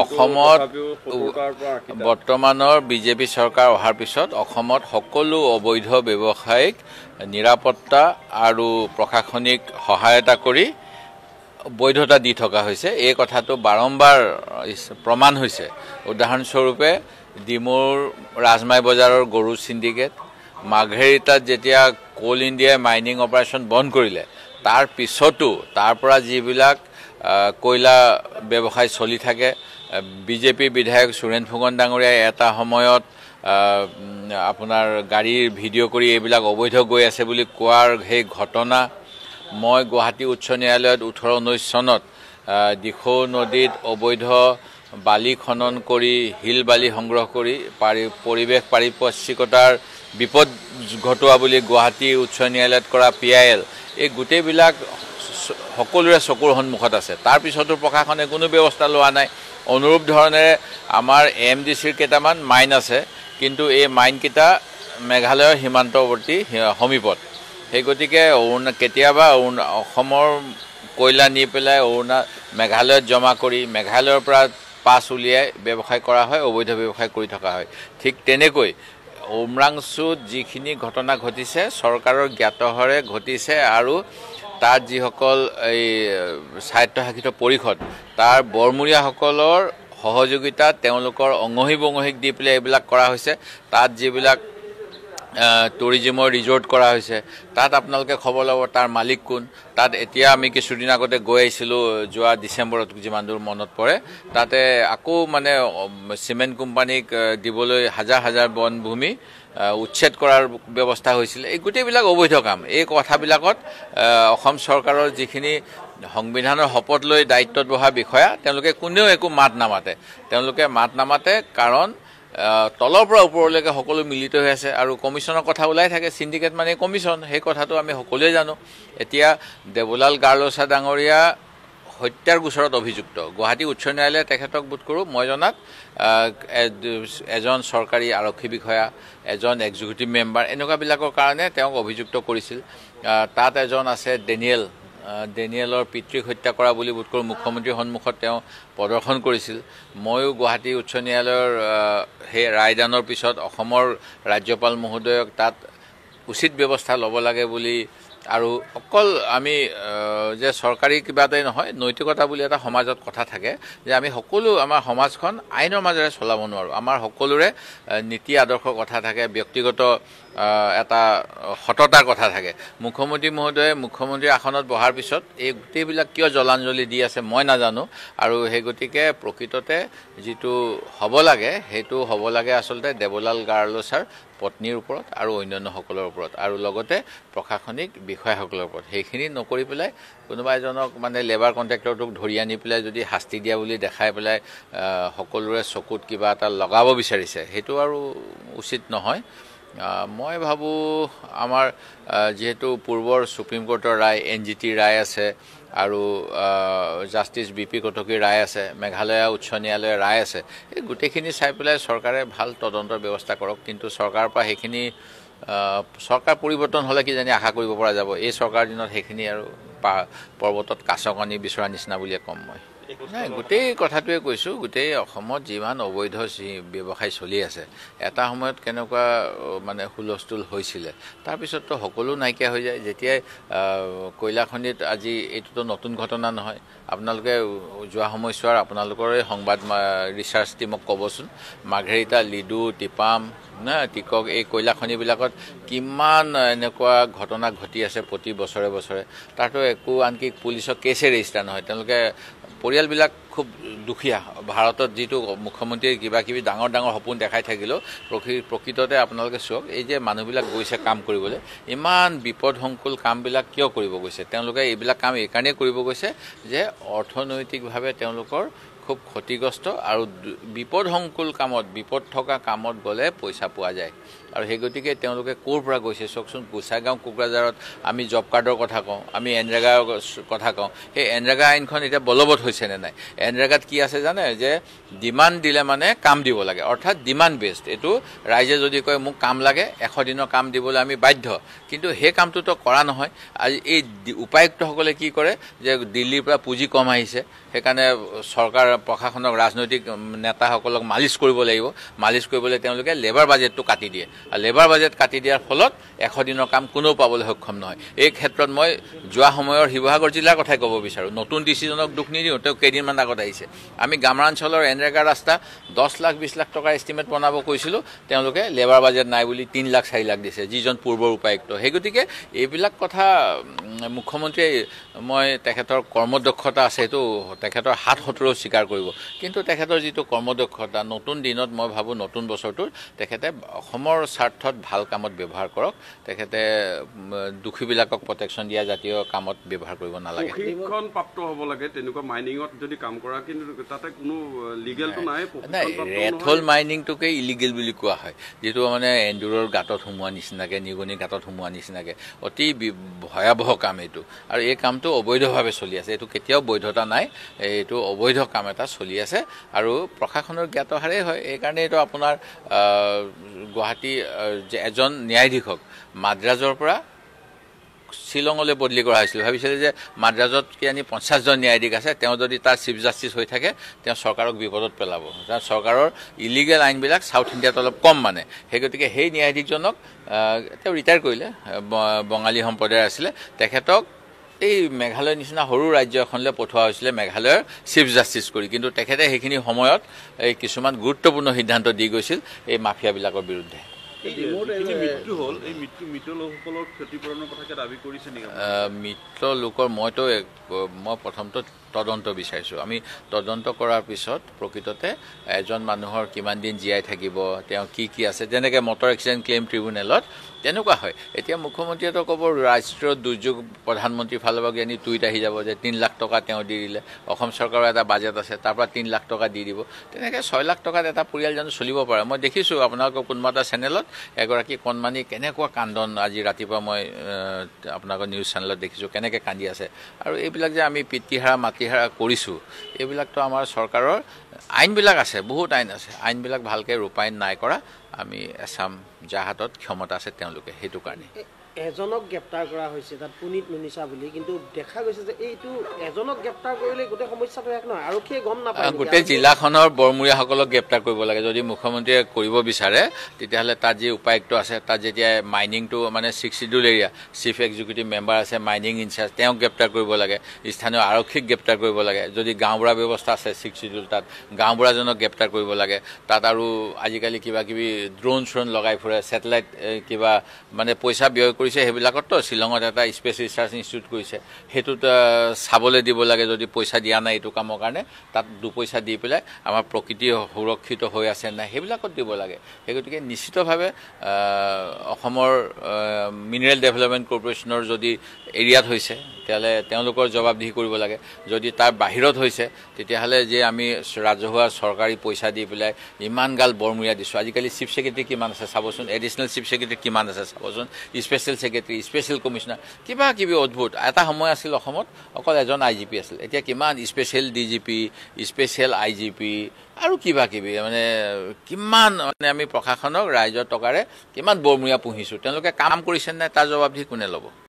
অসমত বৰ্তমানৰ বিজেপি চৰকাৰ অহাৰ পিছত অসমত সকলো অবৈধ ব্যৱসায়িক নিৰাপত্তা আৰু প্ৰশাসনিক সহায়তা কৰি বৈধতা দি থকা হৈছে। এই কথাটো বাৰম্বাৰ প্ৰমাণ হৈছে। উদাহৰণস্বৰূপে ডিমুৰ ৰাজমাই বজাৰৰ গৰু সিন্ডিকেট, মাঘেৰিটাত যেতিয়া কোল ইণ্ডিয়াই মাইনিং অপাৰেশ্যন বন্ধ কৰিলে তাৰ পিছতো তাৰ পৰা যিবিলাক কয়লা ব্যৱসায় চলি থাকে, বিজেপি বিধায়ক সুৰেন ফুকন ডাঙৰীয়াই এটা সময়ত আপোনাৰ গাড়ীৰ ভিডিঅ' কৰি এইবিলাক অবৈধ গৈ আছে বুলি কোৱাৰ সেই ঘটনা, মই গুৱাহাটী উচ্চ ন্যায়ালয়ত 18-19 চনত দিখৌ নদীত অবৈধ বালি খনন কৰি হিল বালি সংগ্ৰহ কৰি পৰিৱেশ পাৰিপাৰ্শ্বিকতাৰ বিপদ ঘটোৱা বুলি গুৱাহাটী উচ্চ ন্যায়ালয়ত কৰা PIL, এই গোটেইবিলাক সকলোৰে চকুৰ সন্মুখত আছে। তাৰ পিছতো প্ৰশাসনে কোনো ব্যৱস্থা লোৱা নাই। অনুৰূপ ধৰণেৰে আমাৰ AMDCৰ কেইটামান মাইন আছে, কিন্তু এই মাইনকেইটা মেঘালয়ৰ সীমান্তৱৰ্তী সমীপত। সেই গতিকে কেতিয়াবা অসমৰ কয়লা নি পেলাই মেঘালয়ত জমা কৰি মেঘালয়ৰ পৰা পাছ উলিয়াই ব্যৱসায় কৰা হয়, অবৈধ ব্যৱসায় কৰি থকা হয়। ঠিক তেনেকৈ উমৰাংচুত যিখিনি ঘটনা ঘটিছে চৰকাৰৰ জ্ঞাতহৰে ঘটিছে আৰু তাত যিসকল এই স্বায়ত্তশাসিত পৰিষদ তাৰ বৰমূৰীয়াসকলৰ সহযোগিতাত তেওঁলোকৰ অঙহী বঙহীক দি পেলাই এইবিলাক কৰা হৈছে। তাত যিবিলাক টুৰিজিমৰ ৰিজৰ্ট কৰা হৈছে তাত আপোনালোকে খবৰ ল'ব তাৰ মালিক কোন। তাত এতিয়া আমি কিছুদিন আগতে গৈ আহিছিলোঁ, যোৱা ডিচেম্বৰত যিমান দূৰ মনত পৰে, তাতে আকৌ মানে চিমেণ্ট কোম্পানীক দিবলৈ হাজাৰ হাজাৰ বনভূমি উচ্ছেদ কৰাৰ ব্যৱস্থা হৈছিল। এই গোটেইবিলাক অবৈধ কাম। এই কথাবিলাকত অসম চৰকাৰৰ যিখিনি সংবিধানৰ শপত লৈ দায়িত্বত বহা বিষয়া তেওঁলোকে কোনেও একো মাত নামাতে। তেওঁলোকে মাত নামাতে কাৰণ তলৰ পৰা ওপৰলৈকে সকলো মিলিত হৈ আছে আৰু কমিশ্যনৰ কথা ওলাই থাকে। সিন্ডিকেট মানে কমিশ্যন, সেই কথাটো আমি সকলোৱে জানো। এতিয়া দেৱলাল গাৰ্লোচা ডাঙৰীয়া হত্যাৰ গোচৰত অভিযুক্ত। গুৱাহাটী উচ্চ ন্যায়ালয়ে তেখেতক বোধ কৰোঁ মই জনাত এজন চৰকাৰী আৰক্ষী বিষয়া, এজন এক্সিকিউটিভ মেম্বাৰ, এনেকুৱাবিলাকৰ কাৰণে তেওঁক অভিযুক্ত কৰিছিল। তাত এজন আছে ডেনিয়েলৰ পিতৃক হত্যা কৰা বুলি বোধ কৰোঁ মুখ্যমন্ত্ৰীৰ সন্মুখত তেওঁ প্ৰদৰ্শন কৰিছিল। ময়ো গুৱাহাটী উচ্চ ন্যায়ালয়ৰ সেই ৰায়দানৰ পিছত অসমৰ ৰাজ্যপাল মহোদয়ক তাত উচিত ব্যৱস্থা ল'ব লাগে বুলি, আৰু অকল আমি যে চৰকাৰী কিবা এটাই নহয়, নৈতিকতা বুলি এটা সমাজত কথা থাকে যে আমি সকলো আমাৰ সমাজখন আইনৰ মাজেৰে চলাব নোৱাৰোঁ। আমাৰ সকলোৰে নীতি আদৰ্শৰ কথা থাকে, ব্যক্তিগত এটা সততাৰ কথা থাকে। মুখ্যমন্ত্ৰী মহোদয়ে মুখ্যমন্ত্ৰীৰ আসনত বহাৰ পিছত এই গোটেইবিলাক কিয় জলাঞ্জলি দি আছে মই নাজানো। আৰু সেই গতিকে প্ৰকৃততে যিটো হ'ব লাগে সেইটো হ'ব লাগে আচলতে দেৱলাল গাৰ্লোচাৰ পত্নীৰ ওপৰত আৰু অন্যান্যসকলৰ ওপৰত আৰু লগতে প্ৰশাসনিক বিষয়াসকলৰ ওপৰত। সেইখিনি নকৰি পেলাই কোনোবা এজনক মানে লেবাৰ কণ্ট্ৰেক্টৰটোক ধৰি আনি পেলাই যদি শাস্তি দিয়া বুলি দেখাই পেলাই সকলোৰে চকুত কিবা এটা লগাব বিচাৰিছে, সেইটো আৰু উচিত নহয়। মই ভাবোঁ আমাৰ যিহেতু পূৰ্বৰ সুপ্ৰিম কোৰ্টৰ ৰায়, NGT ৰায় আছে আৰু জাষ্টিছ BP কটকীৰ ৰায় আছে, মেঘালয় উচ্চ ন্যায়ালয়ৰ ৰায় আছে, এই গোটেইখিনি চাই পেলাই চৰকাৰে ভাল তদন্তৰ ব্যৱস্থা কৰক। কিন্তু চৰকাৰৰ পৰা সেইখিনি চৰকাৰ পৰিৱৰ্তন হ'লে কিজানি আশা কৰিব পৰা যাব। এই চৰকাৰ দিনত সেইখিনি আৰু পৰ্বতত কাছ কানি বিচৰা নিচিনা বুলিয়ে ক'ম মই। নাই, গোটেই কথাটোৱে কৈছোঁ, গোটেই অসমত যিমান অবৈধ ব্যৱসায় চলি আছে এটা সময়ত কেনেকুৱা মানে হুলস্থুল হৈছিলে, তাৰপিছততো সকলো নাইকিয়া হৈ যায়। যেতিয়াই কয়লা খনিত আজি এইটোতো নতুন ঘটনা নহয়। আপোনালোকে যোৱা সময়ছোৱাৰ আপোনালোকৰে সংবাদ ৰিচাৰ্চ টিমক ক'বচোন, মাঘেৰিটা, লিডু, টিপাম, টিকক, এই কয়লা খনিবিলাকত কিমান এনেকুৱা ঘটনা ঘটি আছে প্ৰতি বছৰে বছৰে। তাতো একো আনকি পুলিচৰ কেছে ৰেজিষ্টাৰ নহয়। তেওঁলোকে পৰিয়ালবিলাক খুব দুখীয়া। ভাৰতত যিটো মুখ্যমন্ত্ৰীয়ে কিবা কিবি ডাঙৰ ডাঙৰ সপোন দেখাই থাকিলেও প্ৰকৃততে আপোনালোকে চাওক, এই যে মানুহবিলাক গৈছে কাম কৰিবলৈ, ইমান বিপদসংকুল কামবিলাক কিয় কৰিব গৈছে? তেওঁলোকে এইবিলাক কাম এইকাৰণেই কৰিব গৈছে যে অৰ্থনৈতিকভাৱে তেওঁলোকৰ খুব ক্ষতিগ্ৰস্ত আৰু বিপদসংকুল কামত, বিপদ থকা কামত গ'লে পইচা পোৱা যায়। আৰু সেই গতিকে তেওঁলোকে ক'ৰ পৰা গৈছে চাওকচোন। গোসাইগাঁও কোকৰাঝাৰত আমি জব কাৰ্ডৰ কথা কওঁ, আমি এনৰেগাৰ কথা কওঁ। সেই এনৰেগা আইনখন এতিয়া বলবৎ হৈছে নে নাই? এনৰেগাত কি আছে জানে, যে ডিমাণ্ড দিলে মানে কাম দিব লাগে, অৰ্থাৎ ডিমাণ্ড বেছড। এইটো ৰাইজে যদি কয় মোক কাম লাগে 100 দিনৰ কাম দিবলৈ আমি বাধ্য, কিন্তু সেই কামটোতো কৰা নহয়। আজি এই উপায়ুক্তসকলে কি কৰে, যে দিল্লীৰ পৰা পুঁজি কম আহিছে, সেইকাৰণে চৰকাৰ প্ৰশাসনক ৰাজনৈতিক নেতাসকলক মালিচ কৰিব লাগিব। মালিচ কৰিবলৈ তেওঁলোকে লেবাৰ বাজেটটো কাটি দিয়ে, আৰু লেবাৰ বাজেট কাটি দিয়াৰ ফলত 100 দিনৰ কাম কোনেও পাবলৈ সক্ষম নহয়। এই ক্ষেত্ৰত মই যোৱা সময়ৰ শিৱসাগৰ জিলাৰ কথাই ক'ব বিচাৰোঁ। নতুন ডিচিজনক দুখ নিদিওঁ, তেওঁ কেইদিনমান আগত আহিছে। আমি গ্ৰামাঞ্চলৰ এনৰেগা ৰাস্তা 10 লাখ 20 লাখ টকাৰ এষ্টিমেট বনাব কৈছিলোঁ, তেওঁলোকে লেবাৰ বাজেট নাই বুলি 3 লাখ 4 লাখ দিছে, যিজন পূৰ্বৰ উপায়ুক্ত। সেই গতিকে এইবিলাক কথা মুখ্যমন্ত্ৰীয়ে, মই তেখেতৰ কৰ্মদক্ষতা আছে, সেইটো তেখেতৰ হাত শত্ৰুও স্বীকাৰ কৰিব, কিন্তু তেখেতৰ যিটো কৰ্মদক্ষতা, নতুন দিনত মই ভাবোঁ নতুন বছৰটোত তেখেতে অসমৰ স্বাৰ্থত ভাল কামত ব্যৱহাৰ কৰক। তেখেতে দুখীবিলাকক প্ৰটেকশ্যন দিয়া জাতীয় কামত ব্যৱহাৰ কৰিব নালাগে। প্ৰশিক্ষণ প্ৰাপ্ত হ'ব লাগে তেনেকুৱা মাইনিঙত যদি কাম কৰা, কিন্তু তাতে কোনো লিগেলটো নাই। নাই, ৰেড হোল মাইনিংটোকে ইলিগেল বুলি কোৱা হয়, যিটো মানে এন্দুৰৰ গাঁতত সোমোৱা নিচিনাকৈ, নিগনিৰ গাঁতত সোমোৱা নিচিনাকৈ অতি ভয়াৱহ কাম এইটো। আৰু এই কামটো অবৈধভাৱে চলি আছে, এইটো কেতিয়াও বৈধতা নাই, এইটো অবৈধ কাম এটা চলি আছে আৰু প্ৰশাসনৰ জ্ঞাতহাৰেই হয়। এইকাৰণে এইটো আপোনাৰ গুৱাহাটী এজন ন্যায়াধীশক মাদ্ৰাজৰ পৰা শ্বিলঙলৈ বদলি কৰা হৈছিল। ভাবিছিলে যে মাদ্ৰাজত কি আনি 50জন ন্যায়াধীশ আছে, তেওঁ যদি তাৰ চিফ জাষ্টিছ হৈ থাকে তেওঁ চৰকাৰক বিপদত পেলাব। চৰকাৰৰ ইলিগেল আইনবিলাক চাউথ ইণ্ডিয়াত অলপ কম মানে। সেই গতিকে সেই ন্যায়াধীশজনক তেওঁ ৰিটায়াৰ কৰিলে, বঙালী সম্প্ৰদায়ৰ আছিলে। তেখেতক এই মেঘালয়ৰ নিচিনা সৰু ৰাজ্য এখনলৈ পঠোৱা হৈছিলে মেঘালয়ৰ চিফ জাষ্টিছ কৰি, কিন্তু তেখেতে সেইখিনি সময়ত এই কিছুমান গুৰুত্বপূৰ্ণ সিদ্ধান্ত দি গৈছিল এই মাফিয়াবিলাকৰ বিৰুদ্ধে। মৃত লোকৰ মই প্ৰথমটো তদন্ত বিচাৰিছোঁ। আমি তদন্ত কৰাৰ পিছত প্ৰকৃততে এজন মানুহৰ কিমান দিন জীয়াই থাকিব, তেওঁ কি কি আছে, যেনেকৈ মটৰ এক্সিডেণ্ট ক্লেইম ট্ৰিবিউনেলত তেনেকুৱা হয়। এতিয়া মুখ্যমন্ত্ৰীয়েতো ক'ব ৰাষ্ট্ৰীয় দুৰ্যোগ প্ৰধানমন্ত্ৰীৰ ফালৰ পৰা জ্ঞানী টুইট আহি যাব যে 3 লাখ টকা তেওঁ দি দিলে, অসম চৰকাৰৰ এটা বাজেট আছে তাৰ পৰা 3 লাখ টকা দি দিব। তেনেকৈ 6 লাখ টকাত এটা পৰিয়াল জানো চলিব পাৰে? মই দেখিছোঁ আপোনালোকৰ কোনোবা এটা চেনেলত এগৰাকী কণমানি কেনেকুৱা কান্দন, আজি ৰাতিপুৱা মই আপোনালোকৰ নিউজ চেনেলত দেখিছোঁ কেনেকৈ কান্দি আছে। আৰু এইবিলাক যে আমি পিতৃহাৰা মাতৃহাৰা কৰিছোঁ, এইবিলাকতো আমাৰ চৰকাৰৰ আইনবিলাক আছে, বহুত আইন আছে, আইনবিলাক ভালকৈ ৰূপায়ণ নাই কৰা। আমি এছাম যাৰ হাতত ক্ষমতা আছে তেওঁলোকে, সেইটো কাৰণে এজনক গ্ৰেপ্তাৰ কৰা হৈছে তাত পুনিত নুনিছা বুলি, কিন্তু দেখা গৈছে যে এইটো এজনক গ্ৰেপ্তাৰ কৰিলে গোটেই সমস্যাটো এক নহয়, আৰক্ষীয়ে গম নাপায়। গোটেই জিলাখনৰ বৰমূৰীয়াসকলক গ্ৰেপ্তাৰ কৰিব লাগে। যদি মুখ্যমন্ত্ৰীয়ে কৰিব বিচাৰে তেতিয়াহ'লে তাত যি উপায়ুক্ত আছে, তাত যেতিয়া মাইনিংটো মানে 6 schedule area chief executive member আছে, মাইনিং ইনচাৰ্জ, তেওঁক গ্ৰেপ্তাৰ কৰিব লাগে। স্থানীয় আৰক্ষীক গ্ৰেপ্তাৰ কৰিব লাগে। যদি গাঁওবুঢ়া ব্যৱস্থা আছে 6 শিডিউল, তাত গাঁওবুঢ়াজনক গ্ৰেপ্তাৰ কৰিব লাগে। তাত আৰু আজিকালি কিবা কিবি ড্ৰোন চ্ৰোন লগাই ফুৰে, ছেটেলাইট কিবা মানে পইচা ব্যয় কৰিছে সেইবিলাকতো। শ্বিলঙত এটা স্পেচ ৰিচাৰ্চ ইনষ্টিটিউট কৰিছে, সেইটোত চাবলৈ দিব লাগে। যদি পইচা দিয়া নাই এইটো কামৰ কাৰণে, তাত 2 পইচা দি পেলাই আমাৰ প্ৰকৃতি সুৰক্ষিত হৈ আছে নাই সেইবিলাকত দিব লাগে। সেই গতিকে নিশ্চিতভাৱে অসমৰ মিনাৰেল ডেভেলপমেণ্ট কৰ্পৰেশ্যনৰ যদি এৰিয়াত হৈছে তেতিয়াহ'লে তেওঁলোকৰ জবাবদিহি কৰিব লাগে। যদি তাৰ বাহিৰত হৈছে তেতিয়াহ'লে যে আমি ৰাজহুৱা চৰকাৰী পইচা দি পেলাই ইমান গাল বৰমূৰীয়া দিছোঁ। আজিকালি চিফ ছেক্ৰেটাৰী কিমান আছে চাবচোন, এডিশ্যনেল চিফ ছেক্ৰেটাৰী কিমান আছে চাবচোন, স্পেচিয়েল ছেক্ৰেটাৰী, স্পেচিয়েল কমিশ্যনাৰ, কিবা কিবি অদ্ভুত। এটা সময় আছিল অসমত অকল এজন IGP আছিল, এতিয়া কিমান স্পেচিয়েল DGP, স্পেচিয়েল IGP আৰু কিবা কিবি, মানে কিমান মানে আমি প্ৰশাসনক ৰাইজৰ টকাৰে কিমান বৰমূৰীয়া পুহিছোঁ। তেওঁলোকে কাম কৰিছে নাই তাৰ জবাবদিহি কোনে ল'ব?